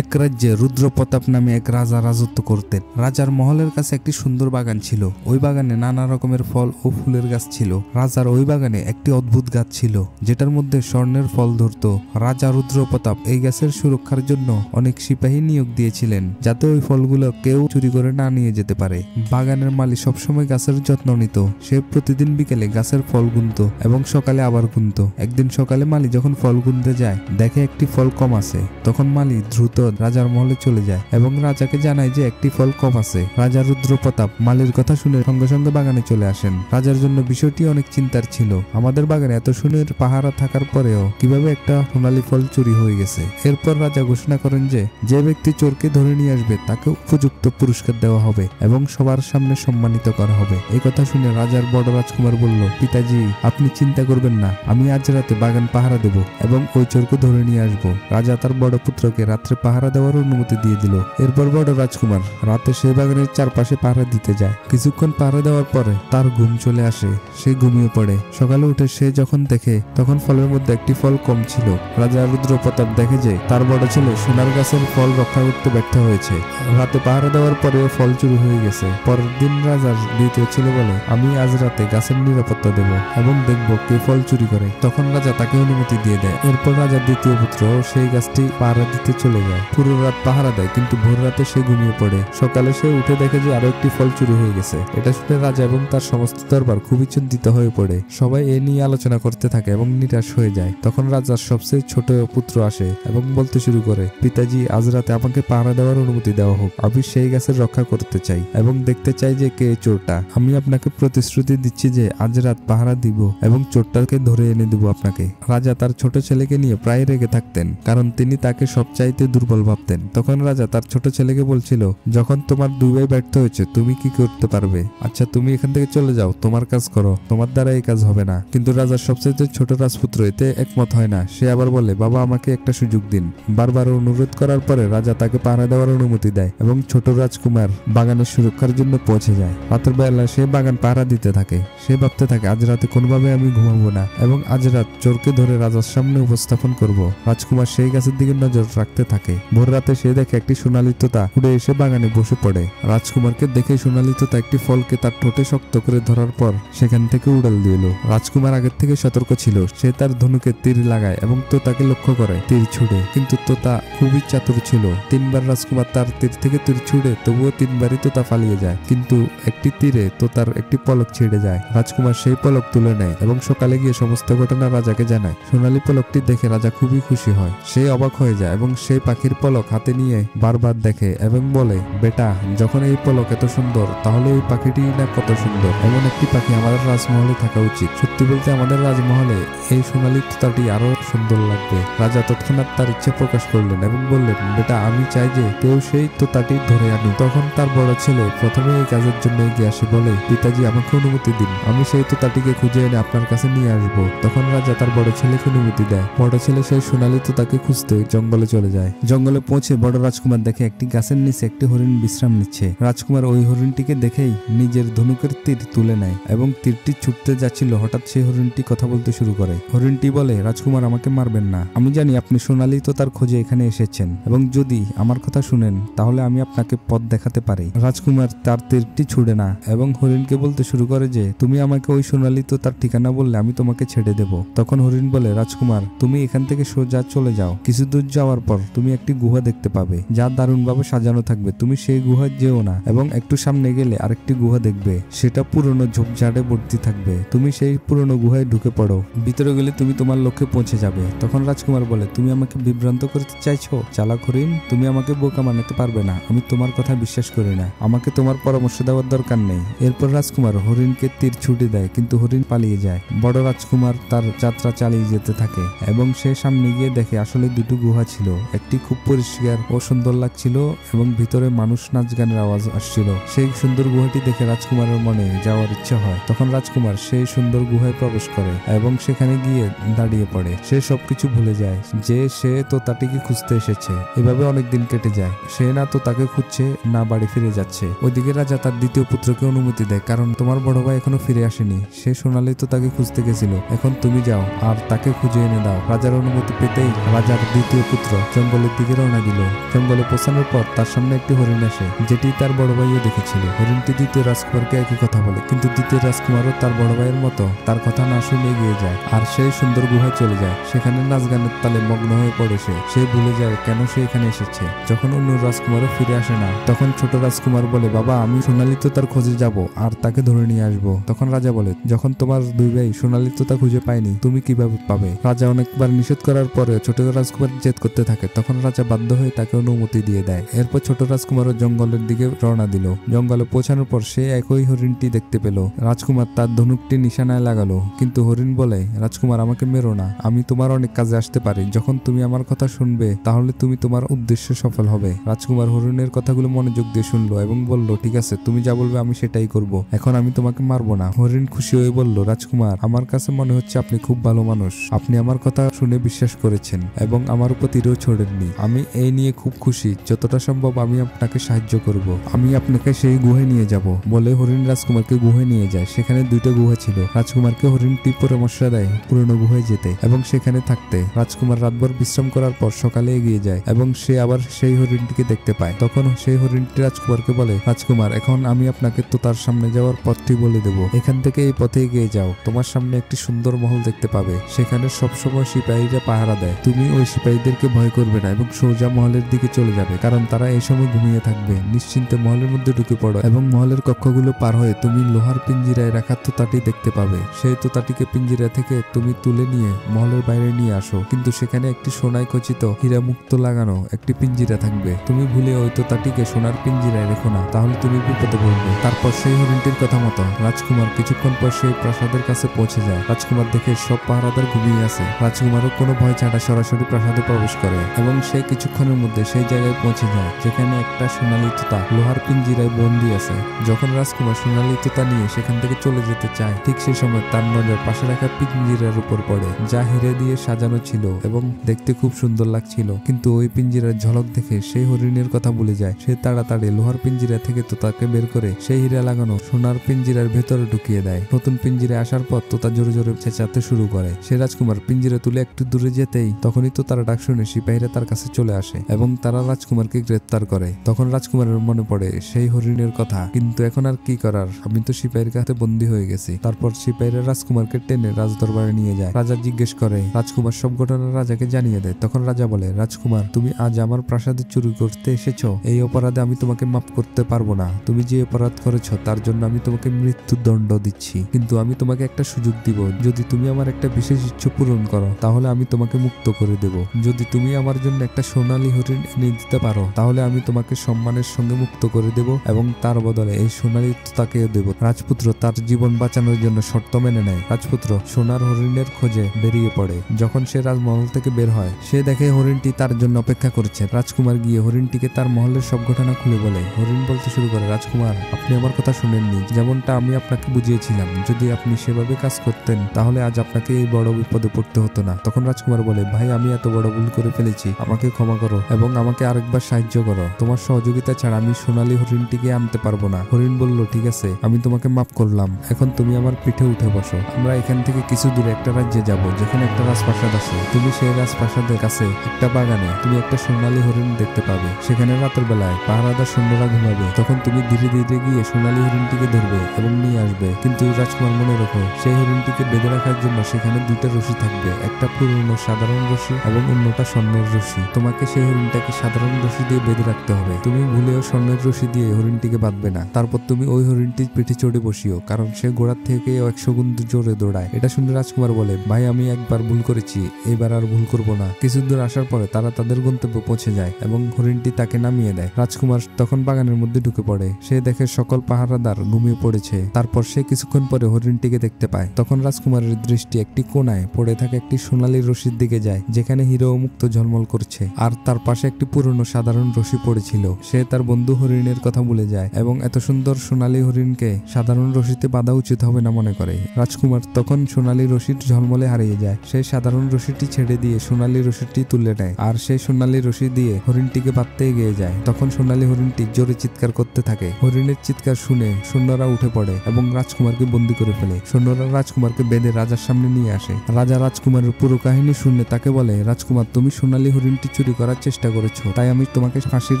এক রাজ্যে রুদ্রপ্রতাপ নামে এক রাজা রাজত্ব করতেন। রাজার মহলের কাছে একটি সুন্দর বাগান ছিল। ওই বাগানে নানা রকমের ফল ও ফুলের গাছ ছিল। রাজার ওই বাগানে একটি অদ্ভুত গাছ ছিল যেটার মধ্যে স্বর্ণের ফল ধরত। রাজা রুদ্রপ্রতাপ এই গাছের সুরক্ষার জন্য অনেক সিপাহী নিয়োগ দিয়েছিলেন যাতে ওই ফলগুলো কেউ চুরি করে না নিয়ে যেতে পারে। বাগানের মালিক সবসময় গাছের যত্ন নিত। সে প্রতিদিন বিকেলে গাছের ফল গুনত এবং সকালে আবার গুনত। একদিন সকালে মালি যখন ফল গুনতে যায় দেখে একটি ফল কম আছে। তখন মালি দ্রুত রাজার মহলে চলে যায় এবং রাজাকে জানায় যে একটি ফল কম আছে। রাজা রুদ্রপ্রতাপ মালির কথা শুনে সঙ্গে সঙ্গে বাগানে চলে আসেন। রাজার জন্য বিষয়টি অনেক চিন্তার ছিল। আমাদের বাগানে এত সুন্দর পাহারা থাকার পরেও কিভাবে একটা সোনালী ফল চুরি হয়ে গেছে। এরপর রাজা ঘোষণা করেন যে ব্যক্তি চোরকে ধরে নিয়ে আসবে তাকে উপযুক্ত পুরস্কার দেওয়া হবে এবং সবার সামনে সম্মানিত করা হবে। এই কথা শুনে রাজার বড় রাজকুমার বলল, পিতাজি আপনি চিন্তা করবেন না, আমি আজ রাতে বাগান পাহারা দেব এবং ওই চোরকে ধরে নিয়ে আসবো। রাজা তার বড় পুত্রকে রাত্রে পাহারা দেওয়ার অনুমতি দিয়ে দিল। এরপর বড় রাজকুমার রাতে সেই বাগানের চারপাশে পাহারা দিতে যায়। কিছুক্ষণ পাহারা দেওয়ার পরে তার ঘুম চলে আসে। সে ঘুমিয়ে পড়ে। সকালে উঠে সে যখন দেখে তখন ফলের মধ্যে একটি ফল কম ছিল। রাজা রুদ্রপ্রতাপ দেখে যে তার বড় ছেলে সোনার গাছের ফল রক্ষা করতে ব্যর্থ হয়েছে। রাতে পাহারা দেওয়ার পরেও ফল চুরি হয়ে গেছে। পরের দিন রাজার দ্বিতীয় ছেলে বলে, আমি আজ রাতে গাছের নিরাপত্তা দেব এবং দেখব কে ফল চুরি করে। তখন রাজা তাকে অনুমতি দিয়ে দেয়। এরপর রাজার দ্বিতীয় পুত্র সেই গাছটি পাহারা দিতে চলে যায়। পুরো রাত পাহারা দেয় কিন্তু ভোর রাতে সে ঘুমিয়ে পড়ে। সকালে সে উঠে দেখে যে আরো একটি ফল চুরি হয়ে গেছে। এটা শুনে রাজা এবং তার সমস্ত দরবার খুবই চিন্তিত হয়ে পড়ে। সবাই এ নিয়ে আলোচনা করতে থাকে এবং নিরাশ হয়ে যায়। তখন রাজার সবচেয়ে ছোট পুত্র আসে এবং বলতে শুরু করে, পিতাজি আজ রাতে আমাকে পাহারা দেওয়ার অনুমতি দেওয়া হোক। আমি সেই গাছের রক্ষা করতে চাই এবং দেখতে চাই যে কে চোরটা। আমি আপনাকে প্রতিশ্রুতি দিচ্ছি যে আজ রাত পাহারা দিব এবং চোরটাকে ধরে এনে দেব আপনাকে। রাজা তার ছোট ছেলেকে নিয়ে প্রায় রেগে থাকতেন কারণ তিনি তাকে সবচাইতে দুর্বল ভাবতেন। তখন রাজা তার ছোট ছেলেকে বলছিল, যখন তোমার দুই ভাই ব্যর্থ হয়েছে তুমি কি করতে পারবে? আচ্ছা তুমি এখান থেকে চলে যাও, তোমার কাজ করো, তোমার দ্বারা এই কাজ হবে না। কিন্তু রাজার সবচেয়ে ছোট রাজপুত্র এতে একমত হয় না। সে আবার বলে, বাবা আমাকে একটা সুযোগ দিন। বারবার অনুরোধ করার পরে রাজা তাকে পাহারা দেওয়ার অনুমতি দেয় এবং ছোট রাজকুমার বাগানের সুরক্ষার জন্য পৌঁছে যায়। রাতের বেলা সে বাগান পাহারা দিতে থাকে। সে ভাবতে থাকে আজ রাতে কোনোভাবে আমি ঘুমাবো না এবং আজ রাত চোরকে ধরে রাজার সামনে উপস্থাপন করব। রাজকুমার সেই গাছের দিকে নজর রাখতে থাকে। ভোর রাতে সে দেখে একটি সোনালী তোতা উড়ে এসে বাগানে বসে পড়ে। রাজকুমারকে দেখে সোনালী তোতা একটি ফলকে তার ঠোঁটে শক্ত করে ধরার পর সেখান থেকে উড়াল দিল। রাজকুমার আগের থেকে সতর্ক ছিল। সে তার ধনুকে তীর লাগায় এবং তোতাকে লক্ষ্য করে তীর ছুড়ে। কিন্তু তোতা খুবই চাতুর ছিল। তিনবার রাজকুমার তার তীর থেকে তীর ছুড়ে তবুও তিনবারই তোতা পালিয়ে যায়। কিন্তু একটি তীরে তোতার একটি পলক ছিঁড়ে যায়। রাজকুমার সেই পলক তুলে নেয় এবং সকালে গিয়ে সমস্ত ঘটনা রাজাকে জানায়। সোনালী পলকটি দেখে রাজা খুবই খুশি হয়। সে অবাক হয়ে যায় এবং সেই পাখির পলক হাতে নিয়ে বারবার দেখে এবং বলে, বেটা যখন এই পলক এত সুন্দর তাহলে এই পাখিটি না কত সুন্দর। এমন একটি পাখি আমাদের রাজমহলে থাকা উচিত। সত্যি বলতে আমাদের রাজমহলে এই সোনালী তোতাটি আরো সুন্দর লাগবে। রাজা তৎক্ষণাৎ তার ইচ্ছে প্রকাশ করলেন এবং বললেন, বেটা আমি চাই যে কেউ সেই তোতাটি ধরে আনুক। তখন তার বড় ছেলে প্রথমে এই কাজের জন্য এগিয়ে আসে, বলে, পিতাজি আমাকে অনুমতি দিন, আমি সেই তোতাটিকে খুঁজে এনে আপনার কাছে নিয়ে আসবো। তখন রাজা তার বড় ছেলেকে অনুমতি দেয়। বড় ছেলে সেই সোনালী তোতাকে খুঁজতে জঙ্গলে চলে যায়। জঙ্গলে পৌঁছে বড় রাজকুমার দেখে একটি গাছের নিচে একটি হরিণ বিশ্রাম নিচ্ছে। রাজকুমার ওই হরিণটিকে দেখেই নিজের ধনুকের তীর তুলে নেয় এবং তীরটি ছুটতে যাচ্ছিল। হঠাৎ সেই হরিণটি কথা বলতে শুরু করে। হরিণটি বলে, রাজকুমার আমাকে মারবেন না, আমি জানি আপনি সোনালী তোতার খোঁজে এখানে এসেছেন এবং যদি আমার কথা শুনেন তাহলে আমি আপনাকে পথ দেখাতে পারি। রাজকুমার তার তীরটি ছুড়ে না এবং হরিণকে বলতে শুরু করে যে তুমি আমাকে ওই সোনালী তোতার ঠিকানা বললে আমি তোমাকে ছেড়ে দেব। তখন হরিণ বলে, রাজকুমার তুমি এখান থেকে সোজা চলে যাও। কিছু দূর যাওয়ার পর তুমি একটি গুহা দেখতে পাবে যা দারুণভাবে সাজানো থাকবে। তুমি সেই গুহা যেও না এবং একটু সামনে গেলে আরেকটি গুহা দেখবে, সেটা পুরনো ঝোপঝাড়ে ভর্তি থাকবে। তুমি সেই পুরনো গুহায় ঢুকে পড়ো, ভিতরে গেলে তুমি তোমার লক্ষ্যে পৌঁছে যাবে। তখন রাজকুমার বলে, তুমি আমাকে বিভ্রান্ত করতে চাইছো চালাক হরিণ? তুমি আমাকে বোকা বানাতে পারবে না। আমি তোমার কথা বিশ্বাস করি না। আমাকে তোমার পরামর্শ দেওয়ার দরকার নেই। এরপর রাজকুমার হরিণকে তীর ছুটে দেয় কিন্তু হরিণ পালিয়ে যায়। বড় রাজকুমার তার যাত্রা চালিয়ে যেতে থাকে এবং সে সামনে গিয়ে দেখে আসলে দুটো গুহা ছিল। একটি খুব পরিষ্কার ও সুন্দর লাগছিল এবং ভিতরে মানুষ নাচ গানের আওয়াজ আসছিল। সেই সুন্দর গুহাটি দেখে রাজকুমারের মনে যাওয়ার ইচ্ছা হয়। তখন রাজকুমার সেই সুন্দর গুহায় প্রবেশ করে এবং সেখানে গিয়ে দাঁড়িয়ে পড়ে। সে সবকিছু ভুলে যায় যে সে তোতাটিকে খুঁজতে এসেছে। এভাবে অনেক দিন কেটে যায়। সে না তোতাকে খুঁজছে না বাড়ি ফিরে যাচ্ছে। ওইদিকে রাজা তার দ্বিতীয় পুত্রকে অনুমতি দেয়, কারণ তোমার বড় ভাই এখনো ফিরে আসেনি। সে সোনালী তোতাকে খুঁজতে গেছিল। এখন তুমি যাও আর তাকে খুঁজে এনে দাও। রাজার অনুমতি পেতেই রাজার দ্বিতীয় পুত্র জঙ্গলের দিকে দিকে রওনা দিল। জঙ্গলে পৌঁছানোর পর তার সামনে একটি হরিণ আসে, যেটি তার বড় ভাইও দেখেছিল। হরিণটি দ্বিতীয় রাজকুমারকে একই কথা বলে, কিন্তু দ্বিতীয় রাজকুমারও তার বড় ভাইয়ের মতো তার কথা না শুনে এগিয়ে যায় আর সেই সুন্দর গুহায় চলে যায়। সেখানে নাচ গানের তালে মগ্ন হয়ে পড়ে সে ভুলে যায় কেন সে এখানে এসেছে। যখন অন্য রাজকুমারও ফিরে আসে না, তখন ছোট রাজকুমার বলে, বাবা আমি সোনালী তোতার খোঁজে যাব আর তাকে ধরে নিয়ে আসবো। তখন রাজা বলে, যখন তোমার দুই ভাই সোনালী তোতা খুঁজে পায়নি তুমি কিভাবে পাবে? রাজা অনেকবার নিষেধ করার পরে ছোট রাজকুমার জেদ করতে থাকে। তখন রাজা বাধ্য হয়ে তাকে অনুমতি দিয়ে দেয়। এরপর ছোট রাজকুমারও জঙ্গলের দিকে রওনা দিল। জঙ্গলে পৌঁছানোর পর সে একই হরিণটি দেখতে পেল। রাজকুমার তার ধনুকটি নিশানায় লাগালো, কিন্তু হরিণ বলে, রাজকুমার আমাকে মেরো না, আমি তোমার অনেক কাজে আসতে পারি। যখন তুমি আমার কথা শুনবে তাহলে তুমি তোমার উদ্দেশ্য সফল হবে। রাজকুমার হরিণের কথাগুলো মনোযোগ দিয়ে শুনলো এবং বলল, ঠিক আছে, তুমি যা বলবে আমি সেটাই করব। এখন আমি তোমাকে মারবো না। হরিণ খুশি হয়ে বলল, রাজকুমার আমার কাছে মনে হচ্ছে আপনি খুব ভালো মানুষ। আপনি আমার কথা শুনে বিশ্বাস করেছেন এবং আমার উপর তীরও ছোড়েননি। আমি এই নিয়ে খুব খুশি। যতটা সম্ভব আমি আপনাকে সাহায্য করব। আমি আপনাকে সেই গুহায় নিয়ে যাব। বলে হরিণ রাজকুমারকে গুহায় নিয়ে যায়। সেখানে দুইটা গুহা ছিল। রাজকুমারকে হরিণটি পরামর্শ দেয় পুরনো গুহায় যেতে এবং সেখানে থাকতে। রাজকুমার রাতভর বিশ্রাম করার পর সকালে এগিয়ে যায় এবং সে আবার সেই হরিণটিকে দেখতে পায়। তখন সেই হরিণটি রাজকুমারকে বলে, রাজকুমার এখন আমি আপনাকে তোতার সামনে যাওয়ার পথটি বলে দেব। এখান থেকে এই পথে এগিয়ে যাও। তোমার সামনে একটি সুন্দর মহল দেখতে পাবে। সেখানে সবসময় সিপাহীরা পাহারা দেয়। তুমি ওই সিপাহীদেরকে ভয় করবে না এবং সোজা মহলের দিকে চলে যাবে, কারণ তারা এই সময় ঘুমিয়ে থাকবে। নিশ্চিন্তে মহলের মধ্যে ঢুকে পড়ো এবং মহলের কক্ষগুলো পার হয়ে তুমি লোহার পিঞ্জিরায় রাখা তোতাটি দেখতে পাবে। সেই তোতাটিকে পিঞ্জিরা থেকে তুমি তুলে নিয়ে মহলের বাইরে নিয়ে আসো, কিন্তু সেখানে একটি সোনায় খচিত হীরা মুক্ত লাগানো একটি পিঞ্জিরা থাকবে। তুমি ভুলে ওই তোতাটিকে সোনার পিঞ্জিরায় রেখো না, তাহলে তুমি বিপদে পড়বে। তারপর সেই হরিণটির কথা মতো রাজকুমার কিছুক্ষণ পর সেই প্রাসাদের কাছে পৌঁছে যায়। রাজকুমার দেখে সব পাহারাদার ঘুমিয়ে আছে। রাজকুমারও কোনো ভয় ছাড়া সরাসরি প্রাসাদে প্রবেশ করে এবং সে কিছুক্ষণের মধ্যে সেই জায়গায় পৌঁছে যায় যেখানে একটা সোনালী তোতা লোহার পিঞ্জিরায় বন্দী আছে। যখন রাজকুমার সোনালী তোতা নিয়ে সেখান থেকে চলে যেতে চায়, ঠিক সেই সময় তার নজর পাশে রাখা পিঞ্জিরার উপর পড়ে, যা হিরে দিয়ে সাজানো ছিল এবং দেখতে খুব সুন্দর লাগছিল। কিন্তু ওই পিঞ্জিরার ঝলক দেখে সেই হরিণের কথা ভুলে যায়। সে তাড়াতাড়ি লোহার পিঞ্জিরা থেকে তোতাকে বের করে সেই হীরা লাগানো সোনার পিঞ্জিরার ভেতরে ঢুকিয়ে দেয়। নতুন পিঞ্জিরে আসার পর তোতা জোরে জোরে চেঁচাতে শুরু করে। সে রাজকুমার পিঞ্জিরা তুলে একটু দূরে যেতেই তখনই তোতার ডাক শুনে সিপাহীরা তার কাছে চলে আসে এবং তারা রাজকুমারকে গ্রেফতার করে। তখন রাজকুমারের মনে পড়ে সেই হরিণের কথা, কিন্তু এখন আর কি করার, আমি তো সিপাহীর কাছে বন্দী হয়ে গেছি। তারপর সিপাহীরা রাজকুমারকে টেনে রাজদরবারে নিয়ে যায়। রাজা জিজ্ঞেস করে, রাজকুমার সব ঘটনা রাজাকে জানিয়ে দেয়। তখন রাজা বলে, রাজকুমার তুমি আজ আমার প্রাসাদে চুরি করতে এসেছো, এই অপরাধে আমি তোমাকে মাফ করতে পারবো না। তুমি যে অপরাধ করেছো তার জন্য আমি তোমাকে মৃত্যুদণ্ড দিচ্ছি, কিন্তু আমি তোমাকে একটা সুযোগ দিব। যদি তুমি আমার একটা বিশেষ ইচ্ছা পূরণ করো তাহলে আমি তোমাকে মুক্ত করে দেব। যদি তুমি আমার জন্য একটা সোনালী হরিণ এনে দিতে পারো তাহলে আমি তোমাকে সম্মানের সঙ্গে মুক্ত করে দেব এবং তার বদলে এই সোনালী তোতাকেও দেব। রাজপুত্র তার জীবন বাঁচানোর জন্য শর্ত মেনে নেয়। রাজপুত্র সোনার হরিণের খোঁজে বেরিয়ে পড়ে। যখন সে রাজমহল থেকে বের হয় সে দেখে হরিণটি তার জন্য অপেক্ষা করছে। রাজকুমার গিয়ে হরিণটিকে তার মহলের সব ঘটনা খুলে বলে। হরিণ বলতে শুরু করে, রাজকুমার আপনি আমার কথা শুনেননি, যেমনটা আমি আপনাকে বুঝিয়েছিলাম। যদি আপনি সেভাবে কাজ করতেন তাহলে আজ আপনাকে এই বড় বিপদে পড়তে হতো না। তখন রাজকুমার বলে, ভাই আমি এত বড় ভুল করে ফেলেছি, আমাকে ক্ষমা করো এবং আমাকে আরেকবার সাহায্য করো। তোমার সহযোগিতা ছাড়া আমি সোনালী হরিণটিকে আনতে পারবো না। হরিণ বলল, ঠিক আছে, আমি তোমাকে মাফ করলাম। এখন তুমি আমার পিঠে উঠে বসো। আমরা এখান থেকে কিছু দূরে একটা রাজ্যে যাব যেখানে একটা রাজপ্রাসাদ আছে। তুমি সেই রাজপ্রাসাদের কাছে একটা বাগানে তুমি একটা সোনালী হরিণ দেখতে পাবে। সেখানে রাতের বেলায় পাহারাদার সৈন্যরা ঘুমাবে। তখন তুমি ধীরে ধীরে গিয়ে সোনালী হরিণটিকে ধরবে এবং নিয়ে আসবে। কিন্তু রাজকুমার মনে রাখো, সেই হরিণটিকে বেঁধে রাখার জন্য সেখানে দুইটা রশি থাকবে, একটা পুরনো সাধারণ রশি এবং অন্যটা স্বর্ণের রশি। তোমাকে সেই হরিণটাকে সাধারণ রশি দিয়ে বেঁধে রাখতে হবে। তুমি ভুলেও স্বর্ণের রশি দিয়ে হরিণটিকে বাঁধবে না। তারপর তুমি ওই হরিণটির পিঠে চড়ে বসিও, কারণ সে ঘোড়ার থেকে 100 গুণ জোরে দৌড়ায়। এটা শুনে রাজকুমার বলে, ভাই আমি একবার ভুল করেছি, এবার আর ভুল করব না। কিছু দূর আসার পরে তারা তাদের গন্তব্যে পৌঁছে যায় এবং হরিণটি তাকে নামিয়ে দেয়। রাজকুমার তখন বাগানের মধ্যে ঢুকে পড়ে। সে দেখে সকল পাহারাদার ঘুমিয়ে পড়েছে। তারপর সে কিছুক্ষণ পরে হরিণটিকে দেখতে পায়। তখন রাজকুমারের দৃষ্টি একটি কোনায় পড়ে থাকা একটি সোনালী রশির দিকে যায় যেখানে হিরো ও মুক্ত ঝলমল করছে, আর তার পাশে একটি পুরনো সাধারণ রশি পড়েছিল। সে তার বন্ধু হরিণের কথা ভুলে যায় এবং এত সুন্দর সোনালী হরিণকে সাধারণ রশিতে বাঁধা উচিত হবে না মনে করে। রাজকুমার তখন সোনালী রশির ঝলমলে হারিয়ে যায়। সে সাধারণ রশিটি ছেড়ে দিয়ে সোনালী রশিটি তুলে নেয় আর সেই সোনালী রশি দিয়ে হরিণটিকে বাঁধতে এগিয়ে যায়। তখন সোনালী হরিণটি জোরে চিৎকার করতে থাকে। হরিণের চিৎকার শুনে সৈন্যরা উঠে পড়ে এবং রাজকুমারকে বন্দী করে ফেলে। সৈন্যরা রাজকুমারকে বেঁধে রাজার সামনে নিয়ে আসে। রাজা রাজকুমারের পুরো কাহিনী শুনে তাকে বলে, রাজকুমার তুমি সোনালী হরিণটি হরিণটি চুরি করার চেষ্টা করেছো, তাই আমি তোমাকে ফাঁসির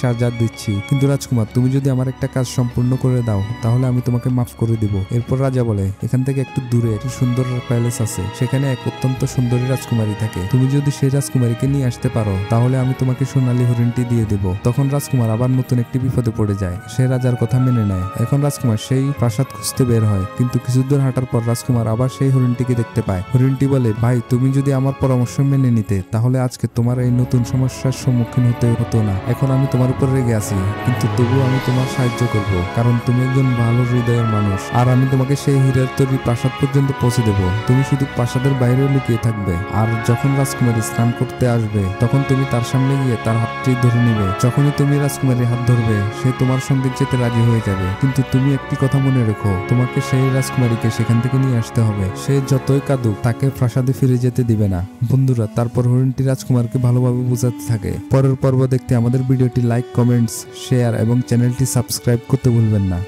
সাজা দিচ্ছি। কিন্তু রাজকুমার, তুমি যদি আমার একটা কাজ সম্পূর্ণ করে দাও তাহলে আমি তোমাকে মাফ করে দিব। এরপর রাজা বলে, এখান থেকে একটু দূরে একটি সুন্দর প্যালেস আছে, সেখানে এক অত্যন্ত সুন্দরী রাজকুমারী থাকে। তুমি যদি সেই রাজকুমারীকে নিয়ে আসতে পারো তাহলে আমি তোমাকে সোনালী হরিণটি দিয়ে দেব। তখন রাজকুমার আবার নতুন একটি বিপদে পড়ে যায়। সে রাজার কথা মেনে নেয়। এখন রাজকুমার সেই প্রাসাদ খুঁজতে বের হয়, কিন্তু কিছু দূর হাঁটার পর রাজকুমার আবার সেই হরিণটিকে দেখতে পায়। হরিণটি বলে, ভাই, তুমি যদি আমার পরামর্শ মেনে নিতে তাহলে আজকে তোমার এই নতুন সমস্যার সম্মুখীন হতে হতো না। এখন আমি তোমার উপর রেগে আছি, কিন্তু তবুও আমি তোমার সাহায্য করব, কারণ তুমি একজন ভালো হৃদয়ের মানুষ। আর আমি তোমাকে সেই হীরার তৈরি প্রাসাদ পর্যন্ত পৌঁছে দেবো। তুমি শুধু প্রাসাদের বাইরে লুকিয়ে থাকবে, আর যখন রাজকুমারী স্নান করতে আসবে তখন তুমি তার সামনে গিয়ে তার হাতটি ধরে নিবে। যখনই তুমি রাজকুমারীর হাত ধরবে সে তোমার সঙ্গে যেতে রাজি হয়ে যাবে। কিন্তু তুমি একটি কথা মনে রেখো, তোমাকে সেই রাজকুমারীকে সেখান থেকে নিয়ে আসতে হবে। সে যতই কাঁদুক তাকে প্রাসাদে ফিরে যেতে দিবে না। বন্ধুরা, তারপর হরিণটি রাজকুমারকে ভালোভাবে বোঝাতে থাকে। পরের পর্ব দেখতে আমাদের ভিডিওটি লাইক, কমেন্টস, শেয়ার এবং চ্যানেলটি সাবস্ক্রাইব করতে ভুলবেন না।